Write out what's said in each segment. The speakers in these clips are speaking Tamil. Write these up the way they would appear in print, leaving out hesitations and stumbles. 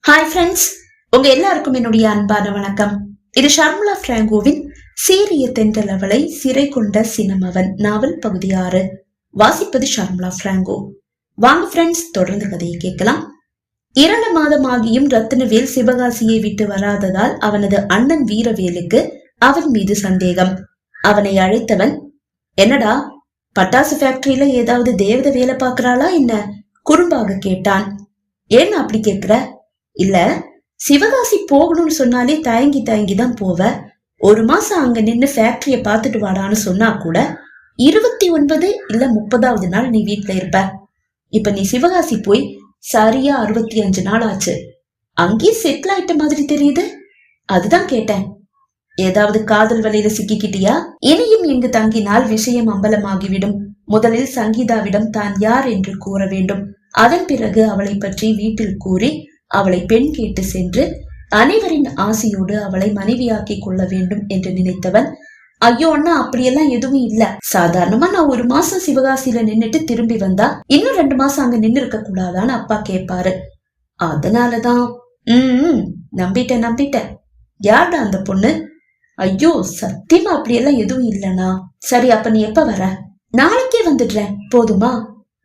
ஹாய் ஃப்ரெண்ட்ஸ், உங்க எல்லாருக்கும் என்னுடைய அன்பான வணக்கம். இது ஷர்மிளா பிராங்கோவின் சீரிய தென்றல் அவளை சிறை கொண்ட சினமவன் நாவல் பகுதி 6. வாசிப்பது ஷர்மிளா பிராங்கோ. வாங்க ஃப்ரெண்ட்ஸ், தொடர்ந்து கதையை கேட்கலாம். 2 மாதமாகியும் ரத்தினவேல் சிவகாசியை விட்டு வராததால் அவனது அண்ணன் வீரவேலுக்கு அவன் மீது சந்தேகம். அவனை அழைத்தவன், என்னடா பட்டாசு ஃபேக்டரியில ஏதாவது தேவதை வேலை பாக்குறாளா என்ன? குறும்பாக கேட்டான். ஏன் அப்படி கேக்குற? இல்ல, சிவகாசி போகணும்னு சொன்னாலே தயங்கி தான் போவ. 1 மாசம் அங்க நின்னு ஃபேக்டரிய பாத்துட்டு வாடான்னு சொன்னா கூட 29 இல்ல 30வது நாள் நீ வீட்டுல இருப்ப. இப்ப நீ சிவகாசி போய் சரியா 65 நாள் ஆச்சு. அங்கே செட்டில் ஆயிட்ட மாதிரி தெரியுது. அதுதான் கேட்டேன். ஏதாவது காதல் வலையில சிக்கிக்கிட்டியா? இனியும் இங்கு தங்கினால் விஷயம் அம்பலமாகிவிடும். முதலில் சங்கீதாவிடம் தான் யார் என்று கூற வேண்டும். அதன் பிறகு அவளை பற்றி வீட்டில் கூறி அவளை பெண் கேட்டு சென்று அனைவரின் ஆசையோடு அவளை மனைவியாக்கி கொள்ள வேண்டும் என்று நினைத்தவன், ஐயோ அண்ணா, அப்படியெல்லாம் எதுவும் இல்ல. சாதாரணமா நான் 1 மாசம் சிவகாசியில நின்னுட்டு திரும்பி வந்தா இன்னும் 2 மாசம் அங்க நின்னு இருக்க கூடாதான்னு அப்பா கேட்பாரு. அதனாலதான். நம்பிட்டேன். யார்டா அந்த பொண்ணு? ஐயோ சத்தியமா அப்படியெல்லாம் எதுவும் இல்லனா. சரி, அப்ப நீ எப்ப வர? நாளைக்கே வந்துடுறேன், போதுமா?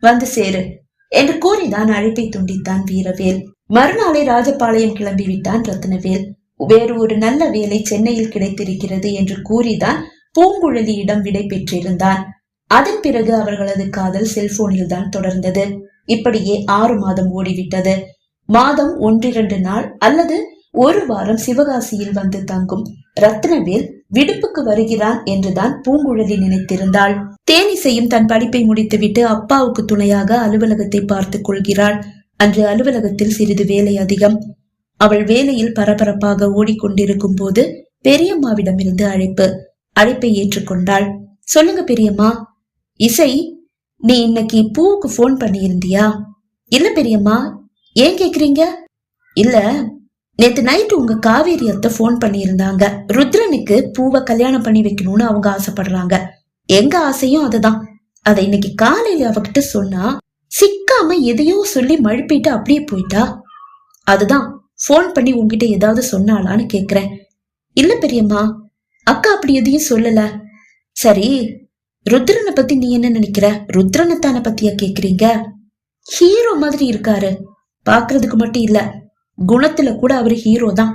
வந்து சேரு என்று கூறிதான் அழைப்பை துண்டித்தான் வீரவேல். மறுநாளை ராஜபாளையம் கிளம்பி விட்டான் ரத்தினவேல். வேறு ஒரு நல்ல வேலை சென்னையில் கிடைத்திருக்கிறது என்று கூறிதான் பூங்குழலியிடம் விடை பெற்றிருந்தான். அதன் பிறகு அவர்களது காதல் செல்போனில் தான் தொடர்ந்தது. இப்படியே 6 மாதம் ஓடிவிட்டது. மாதம் 1-2 நாள் அல்லது 1 வாரம் சிவகாசியில் வந்து தங்கும் ரத்தினவேல் விடுப்புக்கு வருகிறான் என்றுதான் பூங்குழலி நினைத்திருந்தாள். தேனிசையும் தன் படிப்பை முடித்துவிட்டு அப்பாவுக்கு துணையாக அலுவலகத்தை பார்த்து கொள்கிறாள். அன்று அலுவலகத்தில் சிறிது வேலை அதிகம். அவள் வேலையில் பரபரப்பாக ஓடிக்கொண்டிருக்கும் போது பெரியம்மாவிடமிருந்து அழைப்பை ஏற்றுக்கொண்டாள். சொல்லுங்க பெரியம்மா. இசை, நீ இன்னைக்கு பூவுக்கு போன் பண்ணியிருந்தியா? இல்ல பெரியம்மா. ஏன் கேக்குறீங்க? இல்ல, நேத்து நைட்டு உங்க காவேரி அத்தை போன் பண்ணியிருந்தாங்க. ருத்ரனுக்கு பூவை கல்யாணம் பண்ணி வைக்கணும்னு அவங்க ஆசைப்படுறாங்க. எங்க ஆசையும் அதுதான். அதை இன்னைக்கு காலையில அவகிட்ட சொன்னா சிக்காம எதையோ சொல்லி மழுப்பிட்டு அப்படியே போயிட்டா. அதுதான் போன் பண்ணி உங்ககிட்ட ஏதாவது சொன்னாலான்னு கேக்குறேன். இல்ல பெரியம்மா, அக்கா அப்படி எதையும் சொல்லல. சரி, ருத்ரனை பத்தி நீ என்ன நினைக்கிற? ருத்ரனத்தான பத்தியா கேக்குறீங்க? ஹீரோ மாதிரி இருக்காரு. பாக்குறதுக்கு மட்டும் இல்ல, குணத்துல கூட அவரு ஹீரோ தான்.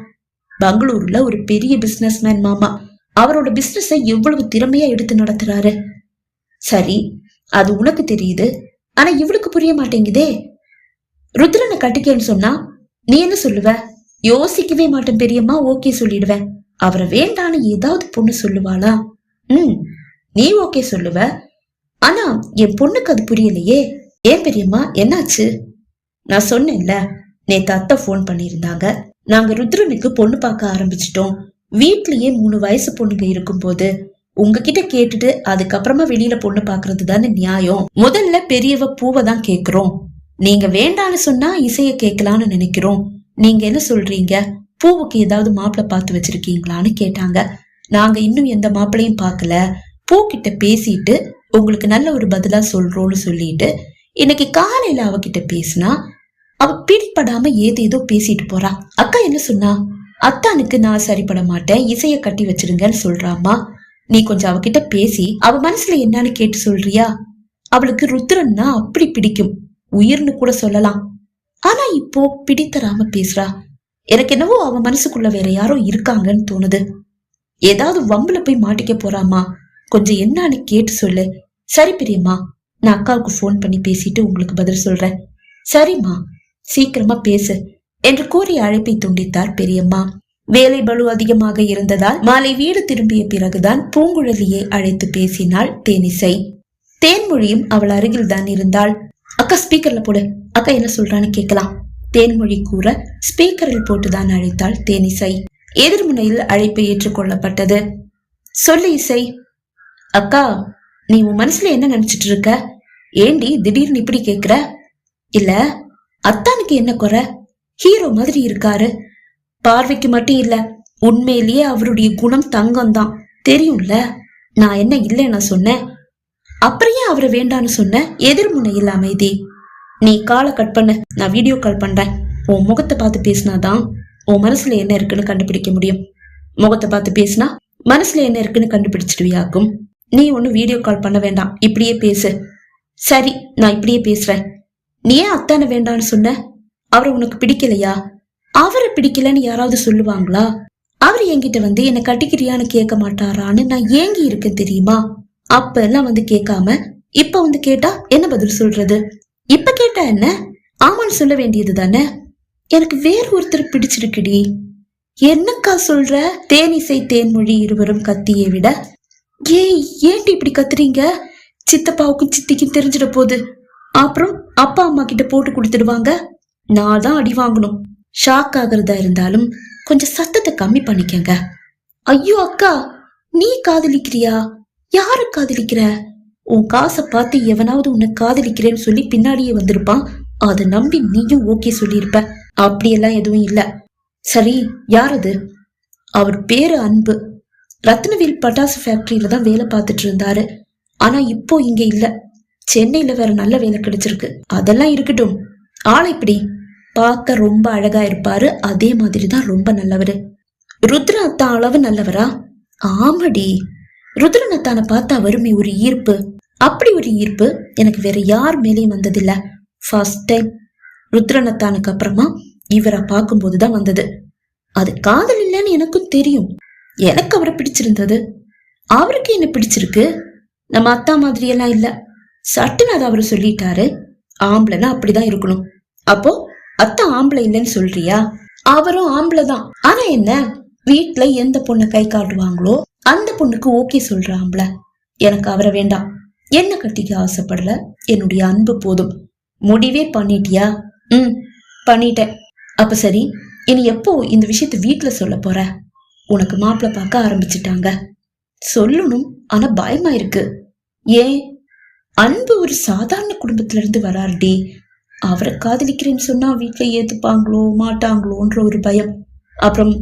பெங்களூர்ல ஒரு பெரிய பிசினஸ்மேன் மாமா. அவரோட பிசினஸ எவ்வளவு திறமையா எடுத்து நடத்துறாரு. சரி, அது உனக்கு தெரியுது. ஆனா இவளுக்கு புரிய மாட்டேங்குதே. ருத்ரனை கட்டிக்கன்னு சொன்னா நீ என்ன சொல்லுவ? யோசிக்கவே மாட்டேன் பெரியம்மா, ஓகே சொல்லிடுவேன். அவரை வேண்டான்னு ஏதாவது பொண்ணு சொல்லுவாளா? நீ ஓகே சொல்லுவ. ஆனா என் பொண்ணுக்கு அது புரியலையே. ஏன் பெரியம்மா, என்னாச்சு? நான் சொன்னேன்ல, நேத்து அத்தை போன் பண்ணியிருந்தாங்க. நாங்க ருத்ரனுக்கு பொண்ணு பார்க்க ஆரம்பிச்சிட்டோம். வீட்லயே 3 வயசு பொண்ணுங்க இருக்கும் போது உங்ககிட்ட கேட்டுட்டு அதுக்கப்புறமா வெளியில பொண்ணு பாக்குறது தானே நியாயம். முதல்ல பெரியவ பூவை தான் கேக்குறோம். நீங்க வேண்டான்னு சொன்னா இசைய கேட்கலான்னு நினைக்கிறோம். நீங்க என்ன சொல்றீங்க? பூவுக்கு ஏதாவது மாப்பிள்ள பார்த்து வச்சிருக்கீங்களான்னு கேட்டாங்க. நாங்க இன்னும் எந்த மாப்பிள்ளையும் பார்க்கல. பூ கிட்ட பேசிட்டு உங்களுக்கு நல்ல ஒரு பதிலா சொல்றோம்னு சொல்லிட்டு இன்னைக்கு காலையில அவகிட்ட பேசினா அவ பிடிப்படாம ஏதேதோ பேசிட்டு போறா. அக்கா என்ன சொன்னா? அத்தானுக்கு நான் சரிப்பட மாட்டேன், இசைய கட்டி வச்சிருங்கன்னு சொல்றாமா. நீ கொஞ்சம் அவகிட்ட பேசி அவ மனசுல என்னன்னு கேட்டு சொல்றியா? அவளுக்கு ருத்ரன்னா அப்படி பிடிக்கும், உயிர்னு கூட சொல்லலாம். ஆனா இப்போ பிடித்தராம பேசுறா. எனக்கு என்னவோ அவ மனசுக்குள்ள வேற யாரோ இருக்காங்கன்னு தோணுது. ஏதாவது வம்புல போய் மாட்டிக்க போறாமா. கொஞ்சம் என்னன்னு கேட்டு சொல்லு. சரி பெரியம்மா, நான் அக்காவுக்கு போன் பண்ணி பேசிட்டு உங்களுக்கு பதில் சொல்றேன். சரிம்மா, சீக்கிரமா பேசு என்று கூறி அழைப்பை துண்டித்தார் பெரியம்மா. வேலை பளு அதிகமாக இருந்ததால் மாலை வீடு திரும்பிய பிறகுதான் பூங்குழலியை அழைத்து பேசினாள் தேனிசை. தேன்மொழியும் அவள் அருகில் தான் இருந்தாள். அக்கா ஸ்பீக்கர்ல போடு, அக்கா என்ன சொல்றான்னு கேட்கலாம். தேன்மொழி கூற ஸ்பீக்கரில் போட்டுதான் அழைத்தாள் தேனிசை. எதிர்முனையில் அழைப்பு ஏற்றுக்கொள்ளப்பட்டது. சொல்லு இசை. அக்கா, நீ உன் மனசுல என்ன நினைச்சிட்டு இருக்க? ஏண்டி திடீர்னு இப்படி கேக்குற? இல்ல, அத்தானுக்கு என்ன குறை? ஹீரோ மாதிரி இருக்காரு. பார்வைக்கு மட்டும் இல்ல, உண்மையிலேயே அவருடைய குணம் தங்கம் தான், தெரியும்ல. நான் என்ன இல்லைன்னா சொன்னேன்? அப்புறம் ஏன் அவரை வேண்டான்னு சொன்ன? எதிர்முனையில் அமைதி. நீ காலை கட் பண்ணு, நான் வீடியோ கால் பண்றேன். உன் முகத்தை பார்த்து பேசினாதான் உன் மனசுல என்ன இருக்குன்னு கண்டுபிடிக்க முடியும். முகத்தை பார்த்து பேசினா மனசுல என்ன இருக்குன்னு கண்டுபிடிச்சிடுவியாக்கும். நீ ஒன்னும் வீடியோ கால் பண்ண வேண்டாம், இப்படியே பேசு. சரி, நான் இப்படியே பேசுறேன். நீ ஏன் அத்தான வேண்டான்னு சொன்ன? அவரை உனக்கு பிடிக்கலையா? அவரை பிடிக்கலன்னு யாராவது சொல்லுவாங்களா? அவர் என்கிட்ட வந்து என்ன கட்டிக்கிறியான்னு கேட்க மாட்டாரான்னு நான் ஏங்கி இருக்கேன் தெரியுமா? அப்ப எல்லாம் வந்து கேட்காம இப்ப வந்து கேட்டா என்ன பதில் சொல்றது? இப்ப கேட்டா என்ன, ஆமான்னு சொல்ல வேண்டியது தானே. எனக்கு வேற ஒருத்தர் பிடிச்சிருக்குடி. என்னக்கா சொல்ற? தேனிசை தேன்மொழி இருவரும் கத்தியை விட, ஏன்டி இப்படி கத்துறீங்க? சித்தப்பாவுக்கும் சித்திக்கும் தெரிஞ்சிட போகுது. அப்புறம் அப்பா அம்மா கிட்ட போட்டு கொடுத்துடுவாங்க. நான் தான் அடி வாங்கணும். ஷாக் ஆகுறதா இருந்தாலும் கொஞ்சம் சத்தத்தை கம்மி பண்ணிக்கங்க. ஐயோ அக்கா, நீ காதலிக்கிறியா? யாரு காதலிக்கிற? உன் காசை பார்த்து எவனாவது உன்னை காதலிக்கிறேன்னு சொல்லி பின்னாடியே வந்திருப்பான். அதை நம்பி நீயும் ஓகே சொல்லியிருப்ப. அப்படியெல்லாம் எதுவும் இல்ல. சரி, யார் அது? அவர் பேரு அன்பு. ரத்னவேல் பட்டாசு ஃபேக்டரியில தான் வேலை பார்த்துட்டு இருந்தாரு. ஆனா இப்போ இங்க இல்ல, சென்னையில வேற நல்ல வேலை கிடைச்சிருக்கு. அதெல்லாம் இருக்கட்டும், ஆளை இப்படி பார்க்க ரொம்ப அழகா இருப்பாரு. அதே மாதிரிதான் ரொம்ப நல்லவரு. ருத்ரன் அத்தா அளவு நல்லவரா? ஆமாடி, ருத்ரன் அத்தான பார்த்தா வருமே ஒரு ஈர்ப்பு. அப்படி ஒரு ஈர்ப்பு எனக்கு வேற யார் மேலேயும் வந்ததில்ல. ஃபர்ஸ்ட் டைம் ருத்ரன் அத்தானுக்கு அப்புறமா இவரை பார்க்கும் போதுதான் வந்தது. அது காதல் இல்லைன்னு எனக்கும் தெரியும். எனக்கு அவரை பிடிச்சிருந்தது, அவருக்கு என்ன பிடிச்சிருக்கு. நம்ம அத்தா மாதிரி எல்லாம் இல்ல. சட்டுன்னு அதை அவரு சொல்லிட்டாரு. ஆம்பளைன்னா அப்படிதான் இருக்கணும். அப்போ அத்தா ஆம்பளை இல்லைன்னு சொல்றியா? அவரும் ஆம்பளைதான். ஆனா என்ன, வீட்டுல எந்த பொண்ணை கை காட்டுவாங்களோ அந்த பொண்ணுக்கு ஓகே சொல்ற ஆம்பளை. எனக்கு அவரை வேண்டாம். என்ன கட்டிக்க ஆசைப்படல, என்னுடைய அன்பு போதும். முடிவே பண்ணிட்டியா? பண்ணிட்டேன். அப்ப சரி, இனி எப்போ இந்த விஷயத்த வீட்டுல சொல்ல போற? உனக்கு மாப்பிள்ள பார்க்க ஆரம்பிச்சுட்டாங்க. சொல்லணும், ஆனா பயமா இருக்கு. ஏன்? அன்பு ஒரு சாதாரண குடும்பத்துல இருந்து வராருடி. அவரை காதலிக்கிறேன்னு சொன்னா வீட்டுல ஏத்துப்பாங்களோ மாட்டாங்களோன்ற ஒரு பயம். அப்புறம்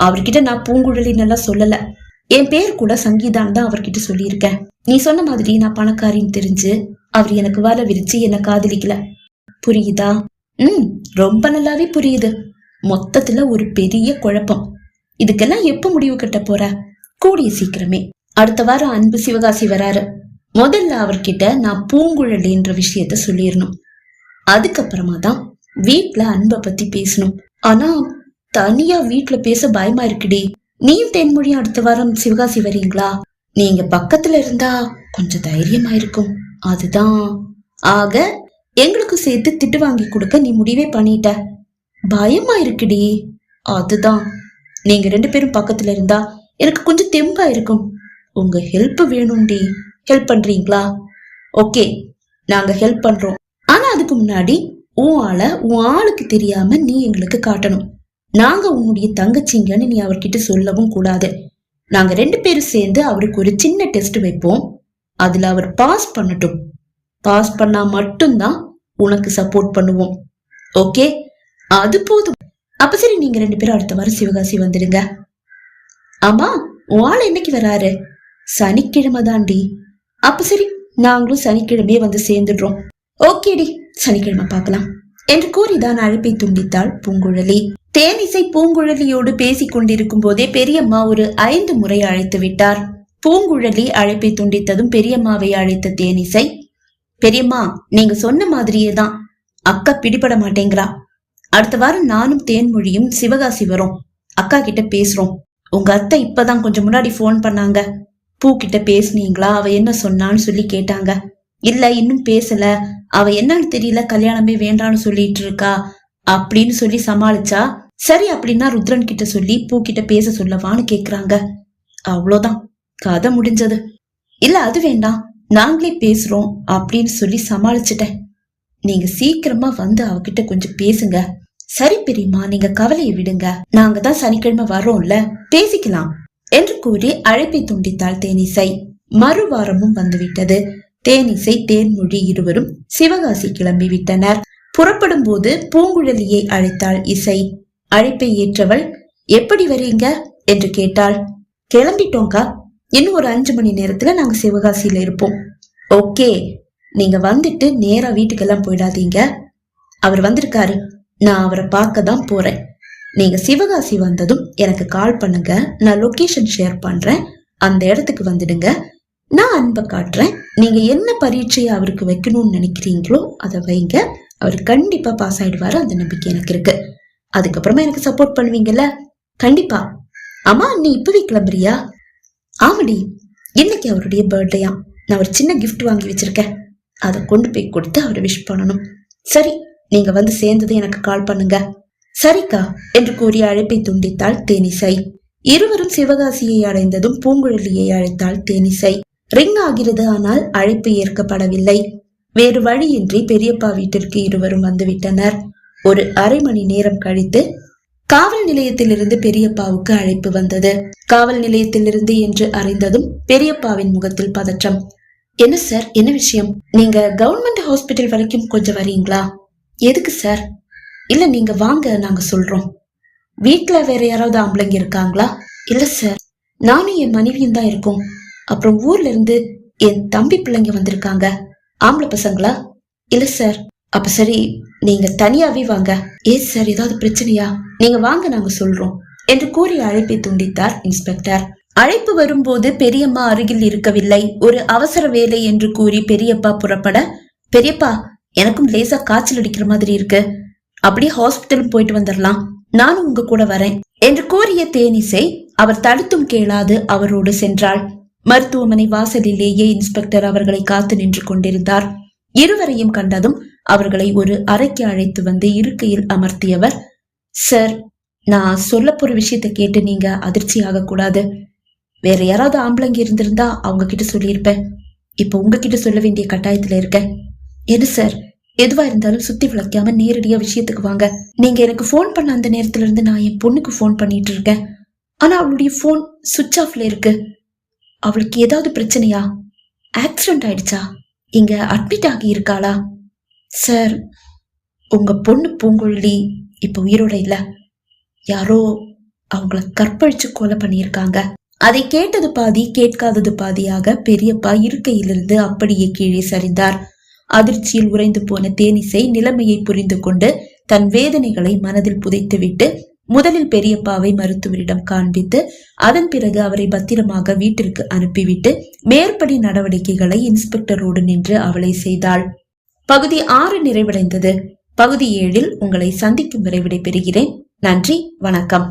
அவர்கிட்ட நான் பூங்குழலி நல்லா சொல்லல. என் பேர் கூட சங்கீதான் தான் அவர்கிட்ட சொல்லியிருக்கேன். நீ சொன்ன மாதிரி நான் பணக்காரின்னு தெரிஞ்சு அவர் எனக்கு வலை விரிச்சு என்ன காதலிக்கல. புரியுதா? ரொம்ப நல்லாவே புரியுது. மொத்தத்துல ஒரு பெரிய குழப்பம். இதுக்கெல்லாம் எப்ப முடிவு கட்ட போற? கூடிய சீக்கிரமே. அடுத்த வாரம் அன்பு சிவகாசி வராரு. முதல்ல அவர்கிட்ட நான் பூங்குழலின்ற விஷயத்த சொல்லிடணும். அதுக்கப்புறமா தான் வீட்டுல அன்பை பத்தி பேசணும். ஆனா தனியா வீட்டுல பேச பயமா இருக்குடி. நீயும் தேன்மொழியும் அடுத்த வாரம் சிவகாசி வரீங்களா? நீங்க பக்கத்துல இருந்தா கொஞ்சம் தைரியமா இருக்கும். அதுதான். ஆக எங்களுக்கு சேர்த்து திட்டு வாங்கி கொடுக்க நீ முடிவே பண்ணிட்ட. பயமா இருக்குடி. அதுதான். நீங்க 2 பேரும் பக்கத்துல இருந்தா எனக்கு கொஞ்சம் தெம்பா இருக்கும். உங்க ஹெல்ப் வேணும்டி. ஹெல்ப் பண்றீங்களா? ஓகே, நாங்க ஹெல்ப் பண்றோம். ஆனா அதுக்கு முன்னாடி உன் ஆளுக்கு தெரியாம நீ எங்களுக்கு காட்டணும். நாங்க உன்னுடைய தங்கச்சிங்கன்னு நீ அவர்கிட்ட சொல்லவும் கூடாது. நாங்க 2 பேரும் சேர்ந்து அவருக்கு ஒரு சின்ன டெஸ்ட் வைப்போம். அதுல அவர் பாஸ் பண்ணட்டும். பாஸ் பண்ணா மட்டும்தான் உனக்கு சப்போர்ட் பண்ணுவோம். ஓகே, அது போதும். அப்ப சரி, நீங்க 2 பேரும் அடுத்த வாரம் சிவகாசி வந்துடுங்க. ஆமா, உன் ஆள் என்னைக்கு வராரு? சனிக்கிழமை தாண்டி. அப்ப சரி, நாங்களும் சனிக்கிழமையே வந்து சேர்ந்துடுறோம். ஓகேடி, சனிக்கிழமை பார்க்கலாம் என்று கூறிதான் அழைப்பை துண்டித்தாள் பூங்குழலி. தேனிசை பூங்குழலியோடு பேசிக் கொண்டிருக்கும் போதே பெரியம்மா ஒரு 5 முறை அழைத்து விட்டார். பூங்குழலி அழைப்பை துண்டித்ததும் பெரியம்மாவை அழைத்த தேனிசை, பெரியம்மா, நீங்க சொன்ன மாதிரியே தான். அக்கா பிடிபட மாட்டேங்கிறா. அடுத்த வாரம் நானும் தேன்மொழியும் சிவகாசி வரோம். அக்கா கிட்ட பேசுறோம். உங்க அத்தை இப்பதான் கொஞ்சம் முன்னாடி போன் பண்ணாங்க. பூ கிட்ட பேசுனீங்களா, அவ என்ன சொன்னான்னு சொல்லி கேட்டாங்க. இல்ல, இன்னும் பேசல. அவ என்னன்னு தெரியல, கல்யாணமே வேண்டான்னு சொல்லிட்டு இருக்கா அப்படின்னு சொல்லி சமாளிச்சா. சரி, அப்படின்னா ருத்ரன் கிட்ட சொல்லி பூ கிட்ட பேச சொல்லவான்னு கேக்குறாங்க. அவ்வளவுதான், கதை முடிஞ்சது. இல்ல, அது வேண்டாம், நாங்களே பேசுறோம் அப்படின்னு சொல்லி சமாளிச்சுட்டேன். நீங்க சீக்கிரமா வந்து அவகிட்ட கொஞ்சம் பேசுங்க. சரி பெரியம்மா, நீங்க கவலையை விடுங்க. நாங்க தான் சனிக்கிழமை வர்றோம்ல, பேசிக்கலாம் என்று கூறி அழைப்பை துண்டித்தாள் தேனிசை. மறுவாரமும் வந்துவிட்டது. தேனிசை தேன்மொழி இருவரும் சிவகாசி கிளம்பி விட்டனர். புறப்படும் போது பூங்குழலியை அழைத்தாள் இசை. அழைப்பை ஏற்றவள், எப்படி வரீங்க என்று கேட்டாள். கிளம்பிட்டோங்கா, இன்னும் ஒரு 5 மணி நேரத்துல நாங்க சிவகாசியில இருப்போம். ஓகே, நீங்க வந்துட்டு நேரா வீட்டுக்கெல்லாம் போயிடாதீங்க. அவர் வந்திருக்காரு, நான் அவரை பார்க்க தான் போறேன். நீங்க சிவகாசி வந்ததும் எனக்கு கால் பண்ணுங்க. நான் லொகேஷன் ஷேர் பண்றேன். அந்த இடத்துக்கு வந்துடுங்க. நான் அன்பை காட்டுறேன். நீங்க என்ன பரீட்சையை அவருக்கு வைக்கணும்னு நினைக்கிறீங்களோ அதை வைங்க. அவர் கண்டிப்பா பாஸ் ஆயிடுவாரு. அந்த நம்பிக்கை எனக்கு இருக்கு. அதுக்கப்புறமா எனக்கு சப்போர்ட் பண்ணுவீங்கல்ல? கண்டிப்பா. அம்மா, நீ இப்பவே கிளம்புறியா? ஆமாடி, இன்னைக்கு அவருடைய பர்த்டேயா. நான் ஒரு சின்ன கிஃப்ட் வாங்கி வச்சிருக்கேன். அதை கொண்டு போய் கொடுத்து அவரை விஷ் பண்ணணும். சரி, நீங்க வந்து சேர்ந்தது எனக்கு கால் பண்ணுங்க. சரிக்கா என்று கூறி அழைப்பை துண்டித்தாள் தேனிசை. இருவரும் சிவகாசியை அடைந்ததும் பூங்குழலியை அழைத்தாள் தேனிசை. ரிங் ஆகிறது. ஆனால் அழைப்பு ஏற்கப்படவில்லை. வேறு வழியின்றி பெரியப்பா வீட்டிற்கு இருவரும் வந்துவிட்டனர். ஒரு அரை மணி நேரம் கழித்து காவல் நிலையத்திலிருந்து பெரியப்பாவுக்கு அழைப்பு வந்தது. காவல் நிலையத்திலிருந்து என்று அறிந்ததும் பெரியப்பாவின் முகத்தில் பதற்றம். என்ன சார், என்ன விஷயம்? நீங்க கவர்மெண்ட் ஹாஸ்பிட்டல் வரைக்கும் கொஞ்சம் வரீங்களா? எதுக்கு சார்? இல்ல, நீங்க வாங்க, நாங்க சொல்றோம். வீட்டுல வேற யாராவது ஆம்பளைங்க இருக்காங்களா? இல்ல சார், நானும் என் மனைவியும் தான் இருக்கோம். அப்புறம் ஊர்ல இருந்து என் தம்பி பிள்ளைங்க வந்திருக்காங்க. ஆம்பளை பசங்களா? இல்ல சார். அப்ப சரி, நீங்க தனியாவே வாங்க. ஏன் சார், ஏதாவது பிரச்சனையா? நீங்க வாங்க, நாங்க சொல்றோம் என்று கூறி அழைப்பை துண்டித்தார் இன்ஸ்பெக்டர். அழைப்பு வரும்போது பெரியம்மா அருகில் இருக்கவில்லை. ஒரு அவசர வேலை என்று கூறி பெரியப்பா புறப்பட, பெரியப்பா, எனக்கும் லேசா காய்ச்சல் அடிக்கிற மாதிரி இருக்கு. அப்படியே ஹாஸ்பிட்டலும் போயிட்டு வந்துடலாம். நானும் உங்க கூட வரேன் என்று கூறிய தேனிசை அவர் தடுத்தும் கேளாது அவரோடு சென்றாள். மருத்துவமனை வாசலிலேயே இன்ஸ்பெக்டர் அவர்களை காத்து நின்று கொண்டிருந்தார். இருவரையும் கண்டதும் அவர்களை ஒரு அறைக்கு அழைத்து வந்து இருக்கையில் அமர்த்தியவர், சார், நான் சொல்ல போற விஷயத்த கேட்டு நீங்க அதிர்ச்சி ஆக கூடாது. வேற யாராவது ஆம்பளைங்க இருந்திருந்தா அவங்க கிட்ட சொல்லியிருப்பேன். இப்ப உங்ககிட்ட சொல்ல வேண்டிய கட்டாயத்துல இருக்கேன். என்ன சார், எதுவா இருந்தாலும் சுத்தி விளக்காம நேரடியா விஷயத்துக்கு வாங்க. நீங்க எனக்கு போன் பண்ண அந்த நேரத்துல இருந்து நான் என் பொண்ணுக்கு போன் பண்ணிட்டு இருக்கேன். ஆனா அவளுடைய போன் சுவிட்ச் ஆஃப்ல இருக்கு. அவளுக்கு ஏதாவது பிரச்சனையா? ஆக்சிடென்ட் ஆயிடுச்சா? இங்க அட்மிட் ஆகி இருக்காளா? சார், உங்க பொண்ணு பூங்குழலி இப்ப உயிரோட இல்ல. யாரோ அவங்கள கற்பழிச்சு கொலை பண்ணியிருக்காங்க. அதை கேட்டது பாதி கேட்காதது பாதியாக பெரியப்பா இருக்கையிலிருந்து அப்படியே கீழே சரிந்தார். அதிர்ச்சியில் உறைந்து போன தேனிசை நிலைமையை புரிந்து கொண்டு தன் வேதனைகளை மனதில் புதைத்துவிட்டு முதலில் பெரியப்பாவை மருத்துவரிடம் காண்பித்து அதன் பிறகு அவரை பத்திரமாக வீட்டிற்கு அனுப்பிவிட்டு மேற்படி நடவடிக்கைகளை இன்ஸ்பெக்டரோடு நின்று அவளை செய்தாள். பகுதி 6 நிறைவடைந்தது. பகுதி 7 உங்களை சந்திக்கும் வரை விடைபெறுகிறேன். நன்றி, வணக்கம்.